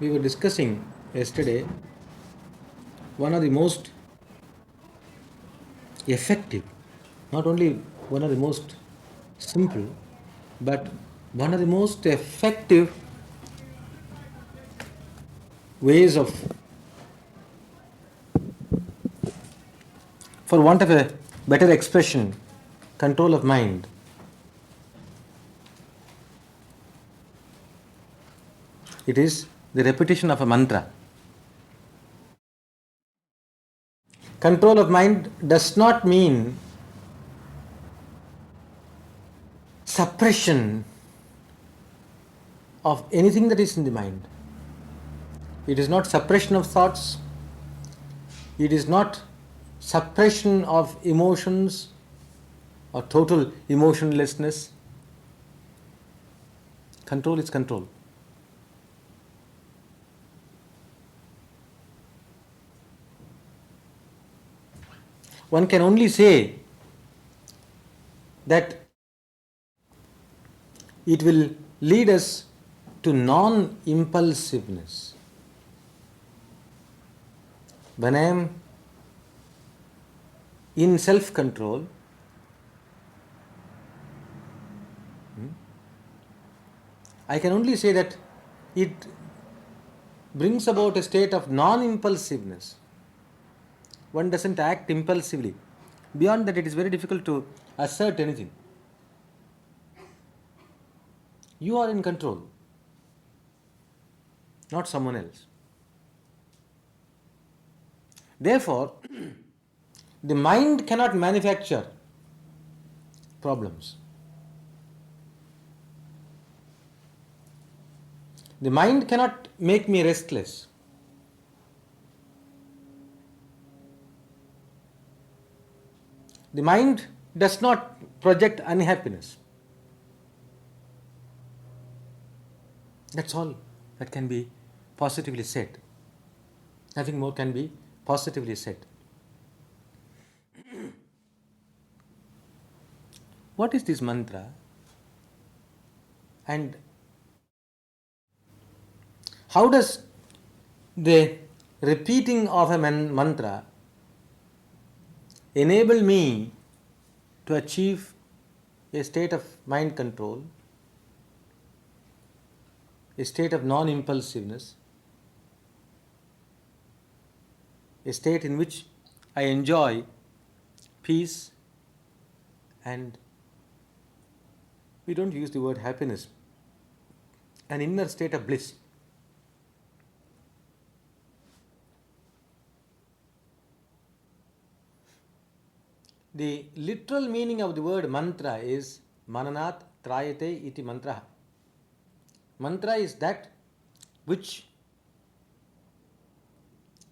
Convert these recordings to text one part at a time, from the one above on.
We were discussing yesterday one of the most effective, not only one of the most simple, but one of the most effective ways of, for want of a better expression, control of mind. It is the repetition of a mantra. Control of mind does not mean suppression of anything that is in the mind. It is not suppression of thoughts. It is not suppression of emotions or total emotionlessness. Control is control. One can only say that it will lead us to non-impulsiveness. When I am in self-control, I can only say that it brings about a state of non-impulsiveness. One doesn't act impulsively. Beyond that, it is very difficult to assert anything. You are in control, not someone else. Therefore, the mind cannot manufacture problems. The mind cannot make me restless. The mind does not project unhappiness. That's all that can be positively said. Nothing more can be positively said. What is this mantra? And how does the repeating of a mantra enable me to achieve a state of mind control, a state of non-impulsiveness, a state in which I enjoy peace, and we don't use the word happiness, an inner state of bliss. The literal meaning of the word mantra is mananat trayate iti mantra. Mantra is that which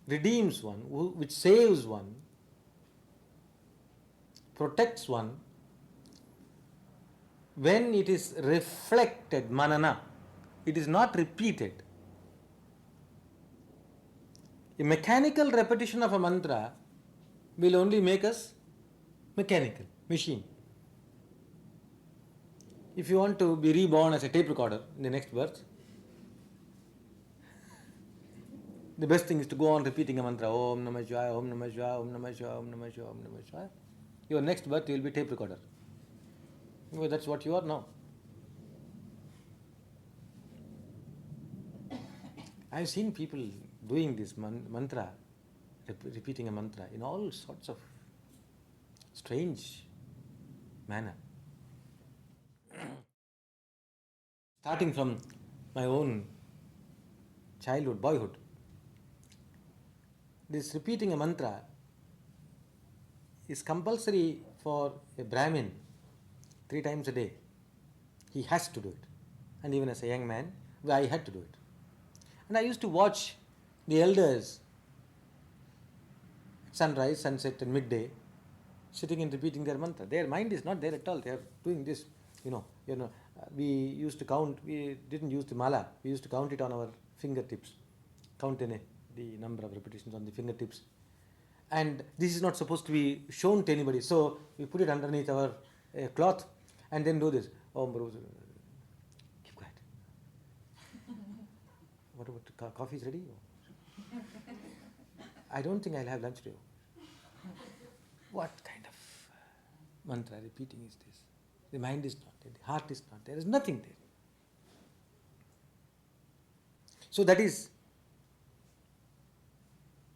redeems one, which saves one, protects one, when it is reflected, manana. It is not repeated. A mechanical repetition of a mantra will only make us mechanical, machine. If you want to be reborn as a tape recorder in the next birth, the best thing is to go on repeating a mantra, Om Namah Shivaya, Om Namah Shivaya, Om Namah Shivaya, Om Namah Shivaya, Om Namah Shivaya. Your next birth you will be tape recorder. Well, that's what you are now. I have seen people doing this mantra, repeating a mantra in all sorts of strange manner. Starting from my own childhood, boyhood, this repeating a mantra is compulsory for a Brahmin 3 times a day. He has to do it. And even as a young man, I had to do it. And I used to watch the elders at sunrise, sunset and midday sitting and repeating their mantra. Their mind is not there at all. They are doing this, we used to count, we didn't use the mala, we used to count it on our fingertips. Count the number of repetitions on the fingertips. And this is not supposed to be shown to anybody. So we put it underneath our cloth and then do this. Om Keep quiet. What about the coffee is ready? I don't think I'll have lunch today. What kind of mantra repeating is this? The mind is not there, the heart is not there, there is nothing there. So that is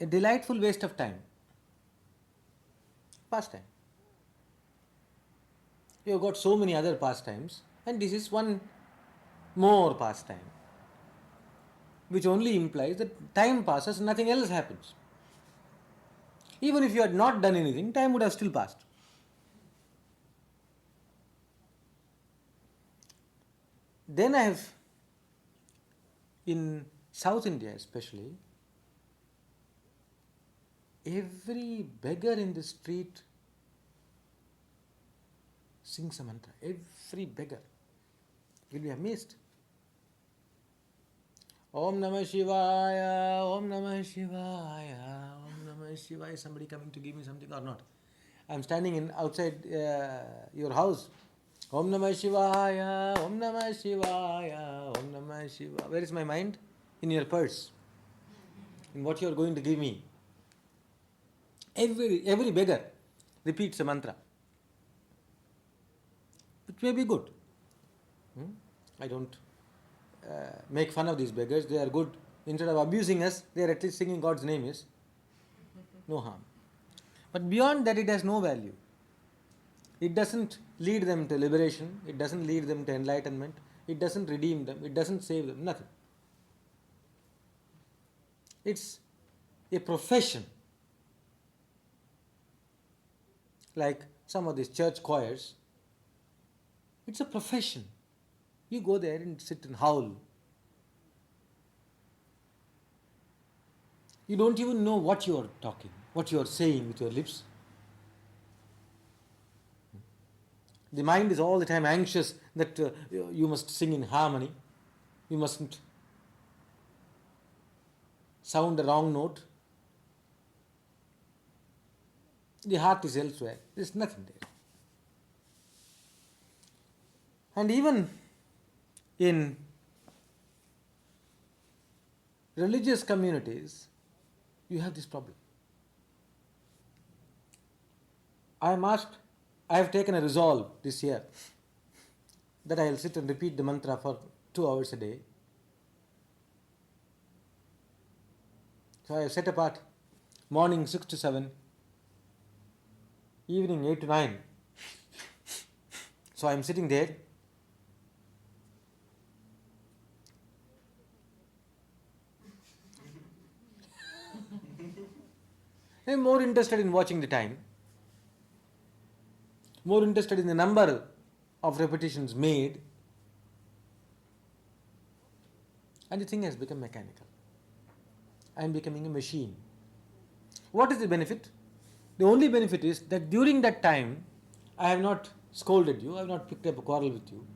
a delightful waste of time. Pastime. You have got so many other pastimes, and this is one more pastime, which only implies that time passes, nothing else happens. Even if you had not done anything, time would have still passed. Then I have, in South India especially, every beggar in the street sings a mantra. Every beggar. You'll be amazed. Om Namah Shivaya, Om Namah Shivaya, Om Namah Shivaya. Somebody coming to give me something or not? I'm standing outside your house. Om Namah Shivaya, Om Namah Shivaya, Om Namah Shivaya. Where is my mind? In your purse. In what you are going to give me. Every beggar repeats a mantra. It may be good. I don't make fun of these beggars. They are good. Instead of abusing us, they are at least singing God's name is no harm. But beyond that, it has no value. It doesn't lead them to liberation. It doesn't lead them to enlightenment. It doesn't redeem them. It doesn't save them. Nothing. It's a profession. Like some of these church choirs. It's a profession. You go there and sit and howl. You don't even know what you are talking, what you are saying with your lips. The mind is all the time anxious that you must sing in harmony. You mustn't sound a wrong note. The heart is elsewhere. There is nothing there. And even in religious communities, you have this problem. I have taken a resolve this year that I will sit and repeat the mantra for 2 hours a day. So I have set apart morning 6 to 7, evening 8 to 9. So I am sitting there. I am more interested in watching the time, more interested in the number of repetitions made, and the thing has become mechanical. I am becoming a machine. What is the benefit? The only benefit is that during that time, I have not scolded you, I have not picked up a quarrel with you,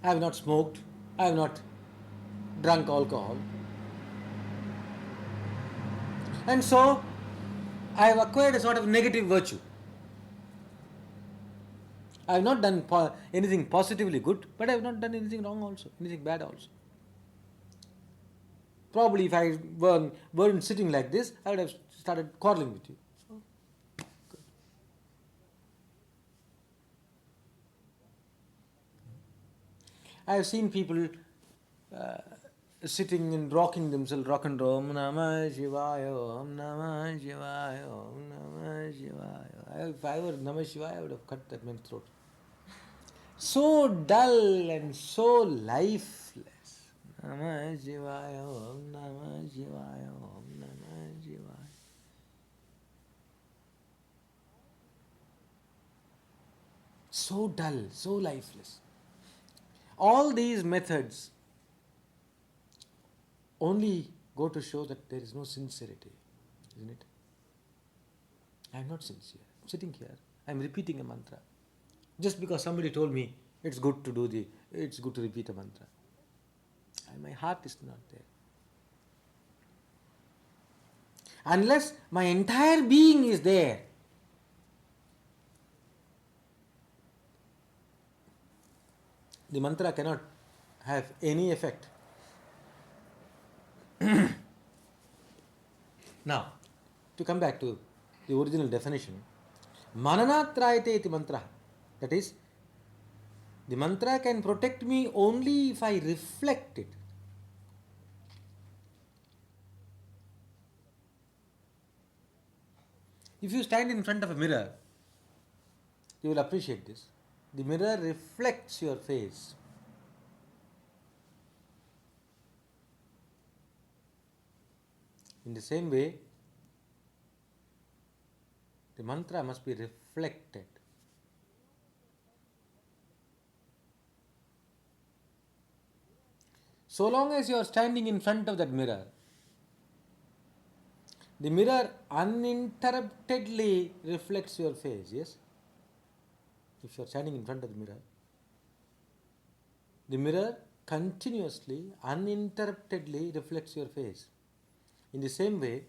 I have not smoked, I have not drunk alcohol. And so, I have acquired a sort of negative virtue. I have not done anything positively good, but I have not done anything wrong also, anything bad also. Probably if I weren't sitting like this, I would have started quarreling with you. So, good. I have seen people sitting and rocking themselves, rock and roll, Om Namah Shivaya, Om Namah Shivaya, Om Namah Shivaya. If I were Namah Shivaya, I would have cut that man's throat. So dull and so lifeless. Namah Shivaya, Om Namah Shivaya, Om Namah Shivaya. So dull, so lifeless. All these methods only go to show that there is no sincerity, isn't it? I am not sincere. I am sitting here, I am repeating a mantra. Just because somebody told me it's good to repeat a mantra. And my heart is not there. Unless my entire being is there, the mantra cannot have any effect. Now, to come back to the original definition, mananatrayate iti mantra. That is, the mantra can protect me only if I reflect it. If you stand in front of a mirror, you will appreciate this. The mirror reflects your face. In the same way, the mantra must be reflected. So long as you are standing in front of that mirror, the mirror uninterruptedly reflects your face, yes? If you are standing in front of the mirror continuously, uninterruptedly reflects your face. In the same way,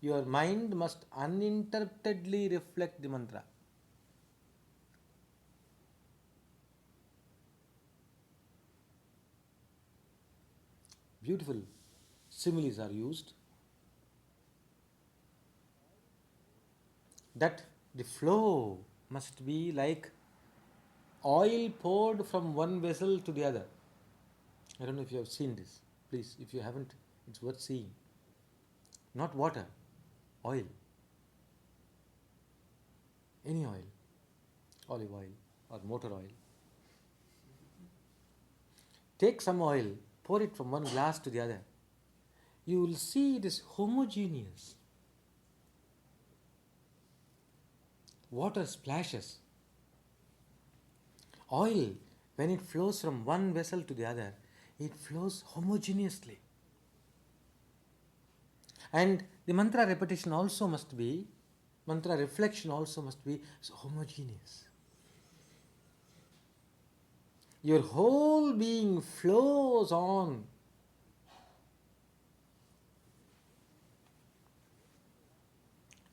your mind must uninterruptedly reflect the mantra. Beautiful similes are used. That the flow must be like oil poured from one vessel to the other. I don't know if you have seen this. Please, if you haven't, it's worth seeing. Not water, oil. Any oil, olive oil or motor oil. Take some oil, pour it from one glass to the other. You will see it is homogeneous. Water splashes. Oil, when it flows from one vessel to the other, it flows homogeneously. And the mantra repetition also must be, mantra reflection also must be homogeneous. Your whole being flows on.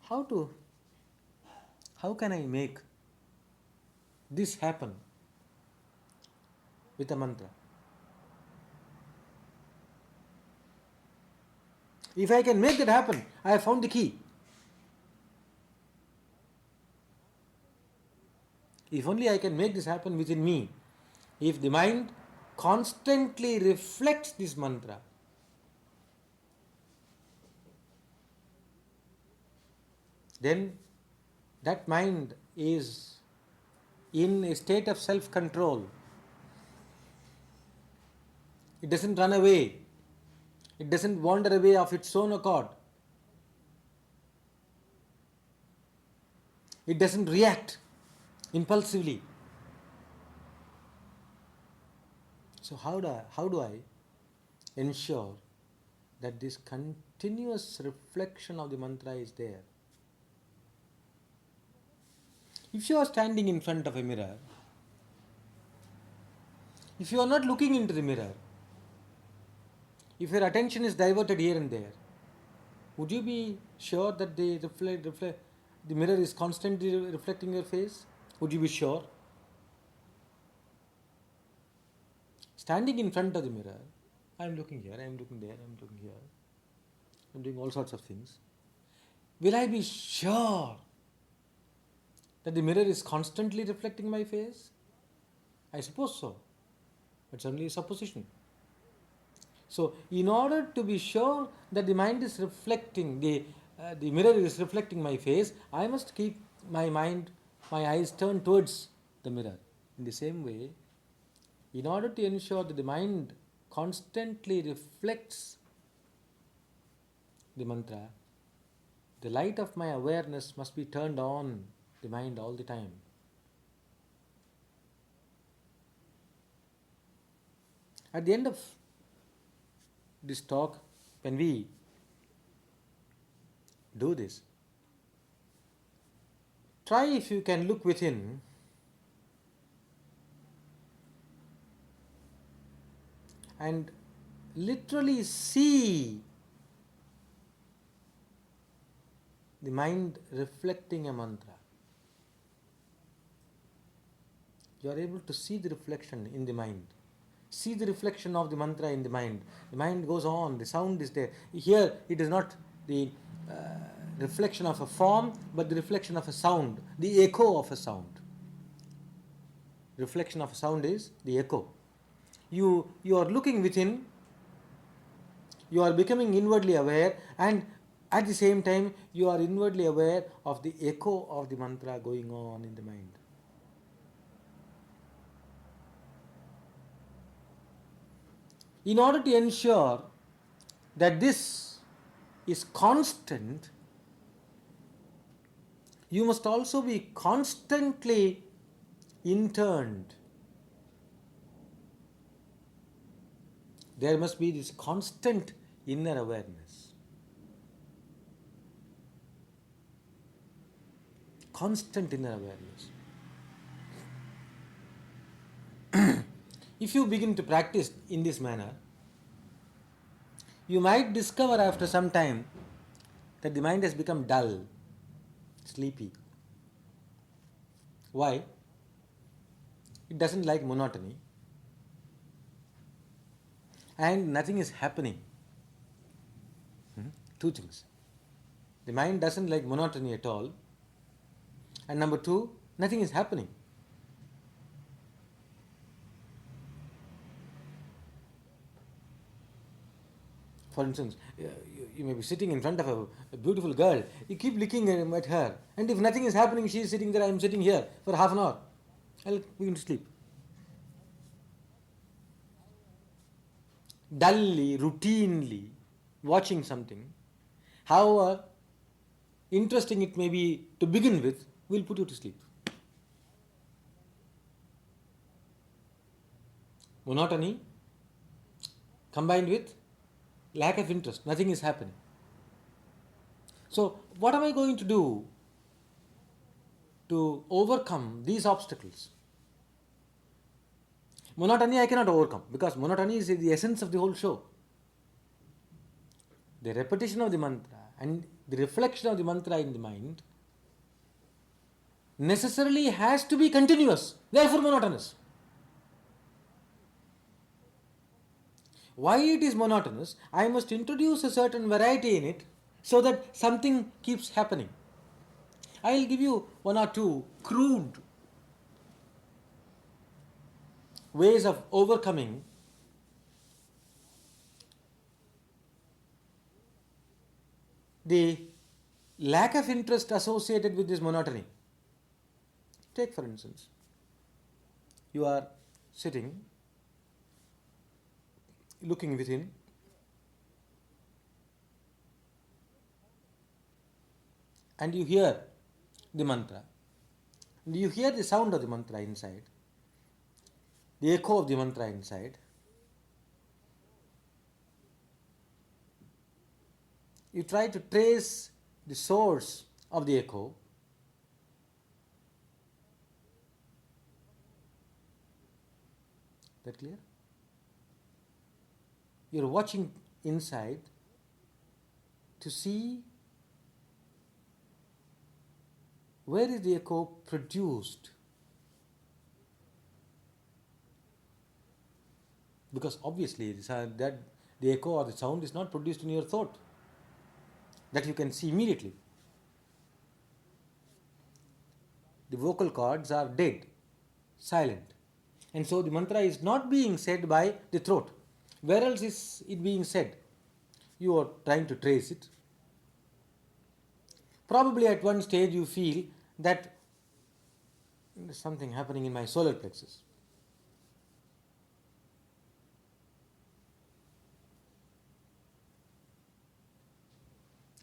How can I make this happen with a mantra? If I can make that happen, I have found the key. If only I can make this happen within me, if the mind constantly reflects this mantra, then that mind is in a state of self-control. It doesn't run away. It doesn't wander away of its own accord. It doesn't react impulsively. So how do I ensure that this continuous reflection of the mantra is there? If you are standing in front of a mirror, if you are not looking into the mirror, if your attention is diverted here and there, would you be sure that the mirror is constantly reflecting your face? Would you be sure? Standing in front of the mirror, I am looking here, I am looking there, I am looking here, I am doing all sorts of things. Will I be sure that the mirror is constantly reflecting my face? I suppose so. It's only a supposition. So, in order to be sure that the mind is reflecting, the mirror is reflecting my face, I must keep my eyes turned towards the mirror. In the same way, in order to ensure that the mind constantly reflects the mantra, the light of my awareness must be turned on the mind all the time. At the end of this talk, when we do this, try if you can look within and literally see the mind reflecting a mantra. You are able to see the reflection in the mind. See the reflection of the mantra in the mind. The mind goes on, the sound is there. Here it is not the reflection of a form, but the reflection of a sound, the echo of a sound. Reflection of a sound is the echo. You are looking within, you are becoming inwardly aware, and at the same time you are inwardly aware of the echo of the mantra going on in the mind. In order to ensure that this is constant, you must also be constantly interned. There must be this constant inner awareness. Constant inner awareness. If you begin to practice in this manner, you might discover after some time that the mind has become dull, sleepy. Why? It doesn't like monotony, and nothing is happening. Two things. The mind doesn't like monotony at all, and number two, nothing is happening. For instance, you may be sitting in front of a beautiful girl, you keep looking at her, and if nothing is happening, she is sitting there, I am sitting here for half an hour, I'll begin to sleep. Dully, routinely watching something, however interesting it may be to begin with, will put you to sleep. Monotony combined with lack of interest, nothing is happening. So, what am I going to do to overcome these obstacles? Monotony I cannot overcome, because monotony is the essence of the whole show. The repetition of the mantra and the reflection of the mantra in the mind necessarily has to be continuous, therefore monotonous. Why it is monotonous? I must introduce a certain variety in it so that something keeps happening. I will give you one or two crude ways of overcoming the lack of interest associated with this monotony. Take for instance, you are sitting, looking within, and you hear the mantra, and you hear the sound of the mantra inside, the echo of the mantra inside. You try to trace the source of the echo. That clear? You are watching inside to see where is the echo produced. Because obviously that the echo or the sound is not produced in your thought. That you can see immediately. The vocal cords are dead, silent. And so the mantra is not being said by the throat. Where else is it being said? You are trying to trace it. Probably at one stage you feel that there is something happening in my solar plexus.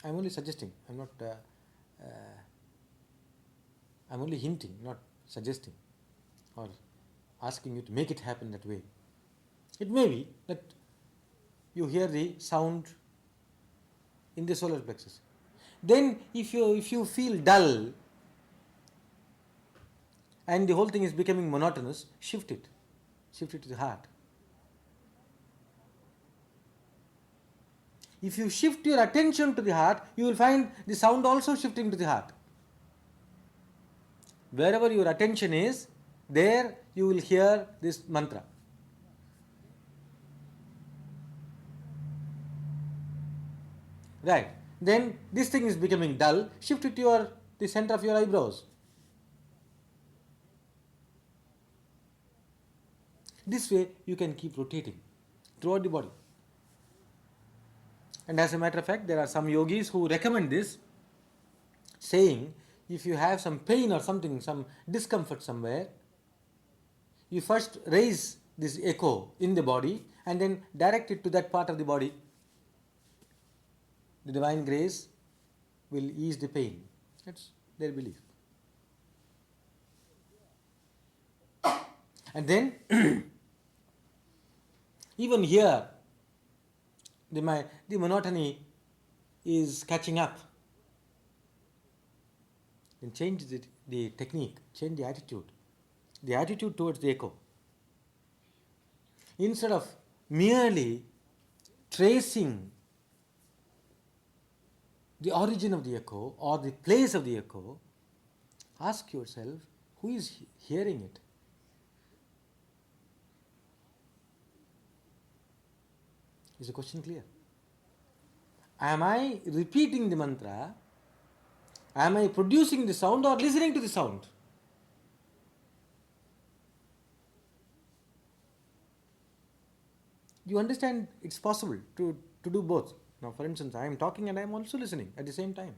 I am only suggesting, I am only hinting, not suggesting or asking you to make it happen that way. It may be that you hear the sound in the solar plexus. Then if you feel dull and the whole thing is becoming monotonous, shift it to the heart. If you shift your attention to the heart, you will find the sound also shifting to the heart. Wherever your attention is, there you will hear this mantra. Right. Then this thing is becoming dull, shift it to the center of your eyebrows. This way you can keep rotating throughout the body. And as a matter of fact, there are some yogis who recommend this, saying if you have some pain or something, some discomfort somewhere, you first raise this echo in the body and then direct it to that part of the body. The divine grace will ease the pain. That's their belief. And then, even here, the monotony is catching up. Then change the technique, change the attitude towards the echo. Instead of merely tracing the origin of the echo or the place of the echo, ask yourself, who is hearing it? Is the question clear? Am I repeating the mantra? Am I producing the sound or listening to the sound? You understand it's possible to do both. Now, for instance, I am talking and I am also listening at the same time.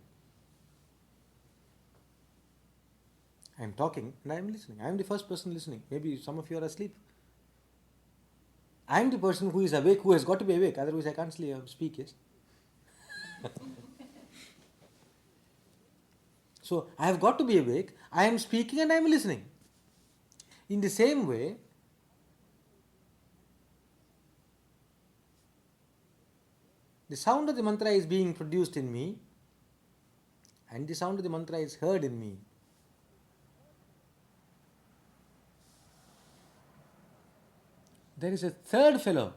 I am talking and I am listening. I am the first person listening. Maybe some of you are asleep. I am the person who is awake, who has got to be awake, otherwise I can't speak, yes? So, I have got to be awake, I am speaking and I am listening. In the same way, the sound of the mantra is being produced in me and the sound of the mantra is heard in me. There is a third fellow.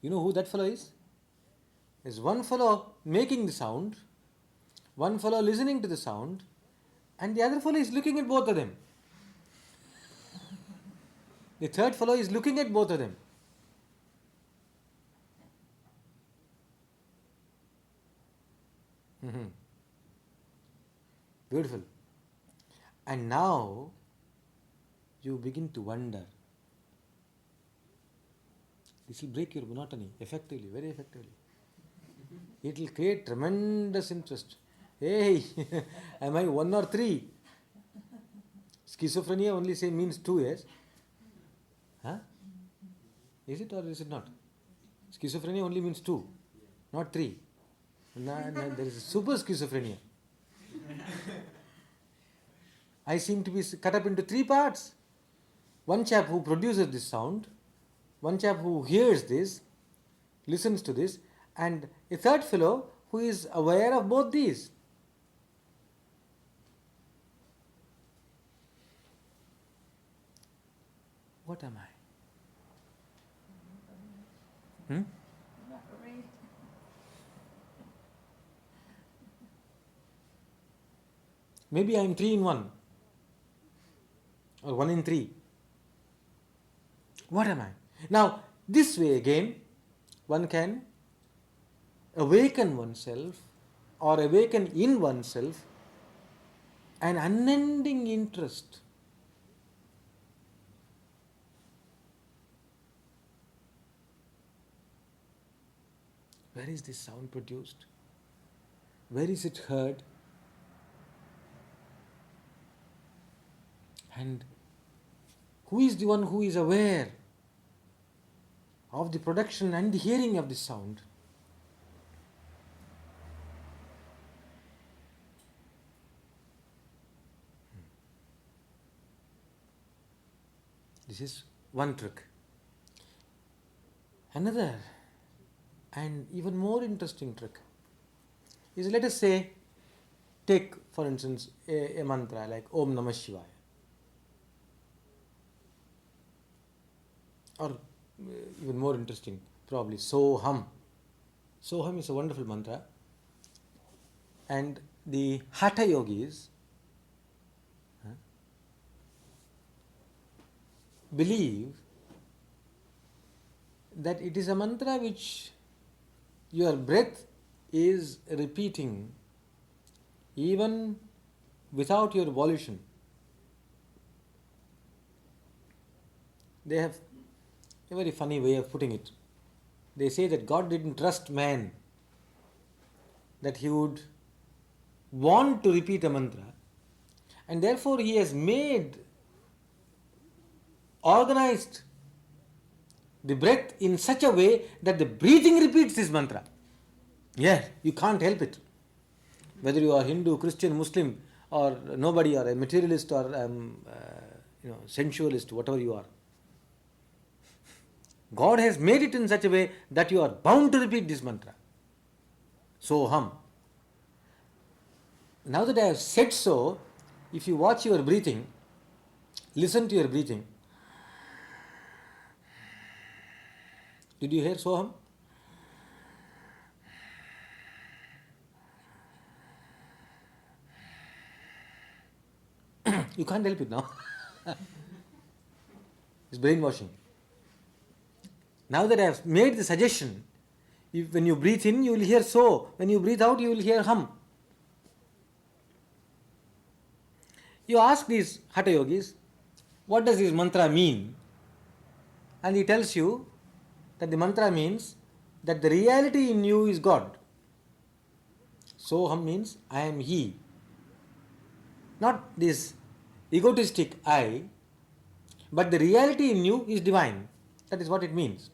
You know who that fellow is? There's one fellow making the sound, one fellow listening to the sound, and the other fellow is looking at both of them. The third fellow is looking at both of them. Beautiful. And now you begin to wonder. This will break your monotony effectively, very effectively. It will create tremendous interest. Hey, am I 1 or 3? Schizophrenia only means 2 years. Huh? Is it or is it not? Schizophrenia only means 2, not 3. There is a super schizophrenia. I seem to be cut up into 3 parts. One chap who produces this sound, one chap who hears this, listens to this, and a third fellow who is aware of both these. What am I? Maybe I am 3 in 1 or 1 in 3. What am I? Now, this way again, one can awaken oneself or awaken in oneself an unending interest. Where is this sound produced? Where is it heard? And who is the one who is aware of the production and the hearing of this sound? This is one trick. Another and even more interesting trick is, let us say, take for instance a mantra like Om Namah Shivaya. Or even more interesting, probably Soham. Soham is a wonderful mantra. And the Hatha yogis believe that it is a mantra which Your breath is repeating even without your volition. They have a very funny way of putting it. They say that God didn't trust man that he would want to repeat a mantra, and therefore he has organized the breath in such a way that the breathing repeats this mantra. Yeah, you can't help it. Whether you are Hindu, Christian, Muslim, or nobody, or a materialist, or sensualist, whatever you are, God has made it in such a way that you are bound to repeat this mantra. Soham. Now that I have said so, if you watch your breathing, listen to your breathing. Did you hear Soham? You can't help it now. It's brainwashing. Now that I have made the suggestion, when you breathe in, you will hear so. When you breathe out, you will hear hum. You ask these Hatha Yogis, what does this mantra mean? And he tells you that the mantra means that the reality in you is God. Soham means I am He. Not this egotistic I, but the reality in you is divine. That is what it means.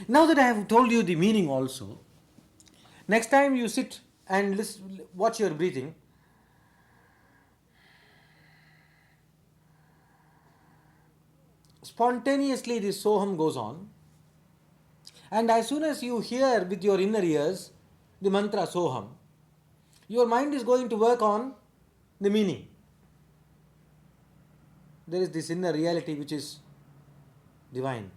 Now that I have told you the meaning also, next time you sit and watch your breathing, spontaneously this Soham goes on, and as soon as you hear with your inner ears the mantra Soham, your mind is going to work on the meaning. There is this inner reality which is divine.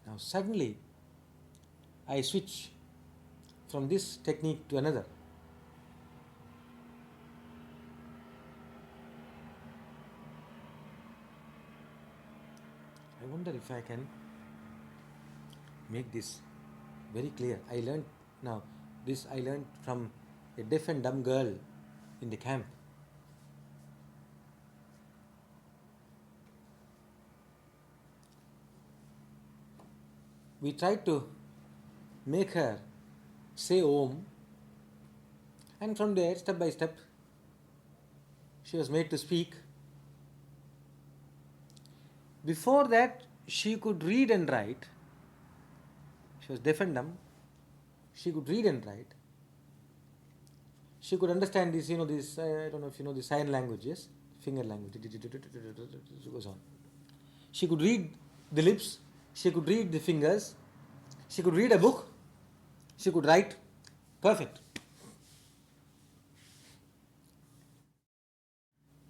Now suddenly I switch from this technique to another. I wonder if I can make this very clear. I learned from a deaf and dumb girl in the camp. We tried to make her say Om, and from there, step by step, she was made to speak. Before that, she could read and write. She was deaf and dumb. She could read and write. She could understand this, I don't know if you know the sign languages, finger language, it goes on. She could read the lips, she could read the fingers, she could read a book, she could write. Perfect.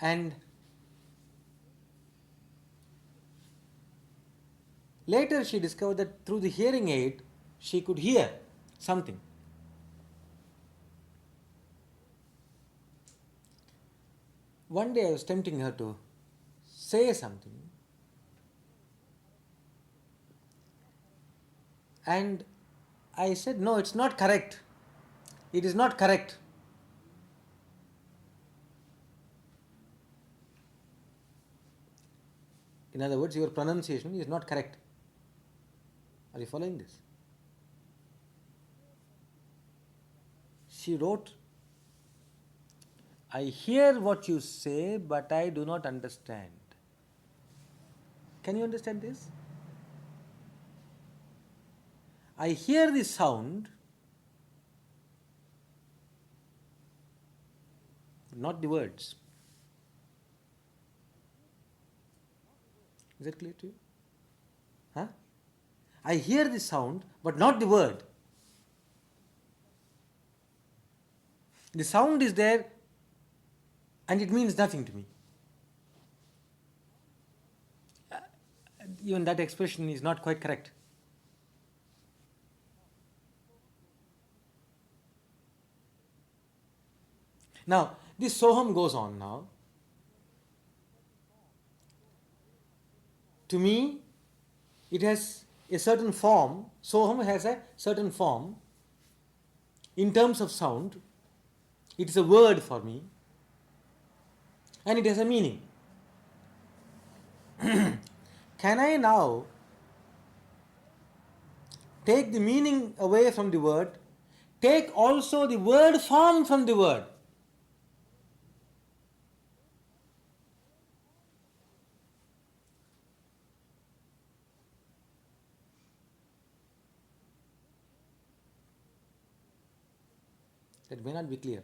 And later she discovered that through the hearing aid, she could hear something. One day I was tempting her to say something, and I said, no, it's not correct. It is not correct. In other words, your pronunciation is not correct. Are you following this? She wrote, I hear what you say, but I do not understand. Can you understand this? I hear the sound, not the words. Is that clear to you? Huh? I hear the sound, but not the word. The sound is there, and it means nothing to me. Even that expression is not quite correct. Now, this Soham goes on now, To me, it has a certain form. Soham has a certain form. In terms of sound, it is a word for me and it has a meaning. Can I now take the meaning away from the word, take also the word form from the word? That may not be clear.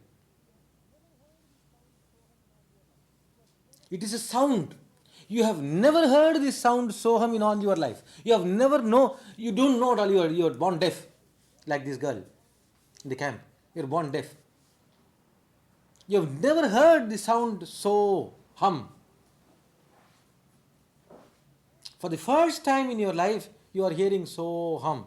It is a sound. You have never heard this sound Soham in all your life. You have never know, you don't know at all, you are born deaf. Like this girl in the camp. You are born deaf. You have never heard the sound Soham. For the first time in your life, you are hearing Soham.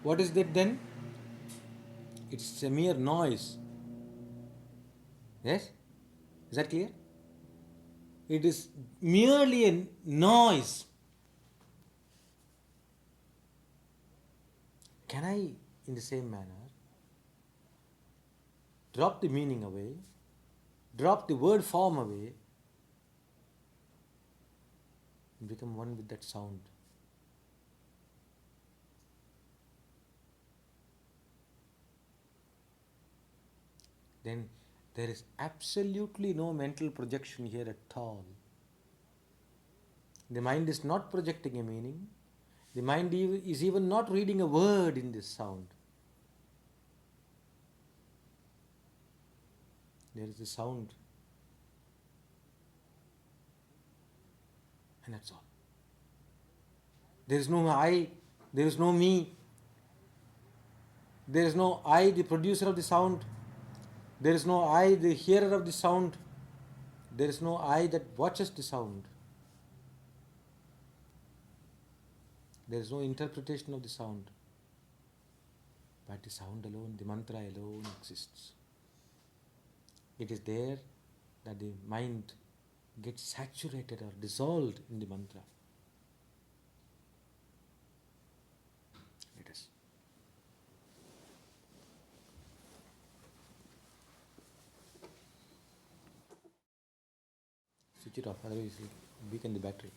What is that then? It's a mere noise. Yes? Is that clear? It is merely a noise. Can I, in the same manner, drop the meaning away, drop the word form away, and become one with that sound? Then there is absolutely no mental projection here at all. The mind is not projecting a meaning. The mind is even not reading a word in this sound. There is a sound. And that's all. There is no I, there is no me. There is no I, the producer of the sound. There is no I, the hearer of the sound. There is no I that watches the sound. There is no interpretation of the sound. But the sound alone, the mantra alone exists. It is there that the mind gets saturated or dissolved in the mantra. Let us. Switch it off, otherwise it will weaken the battery.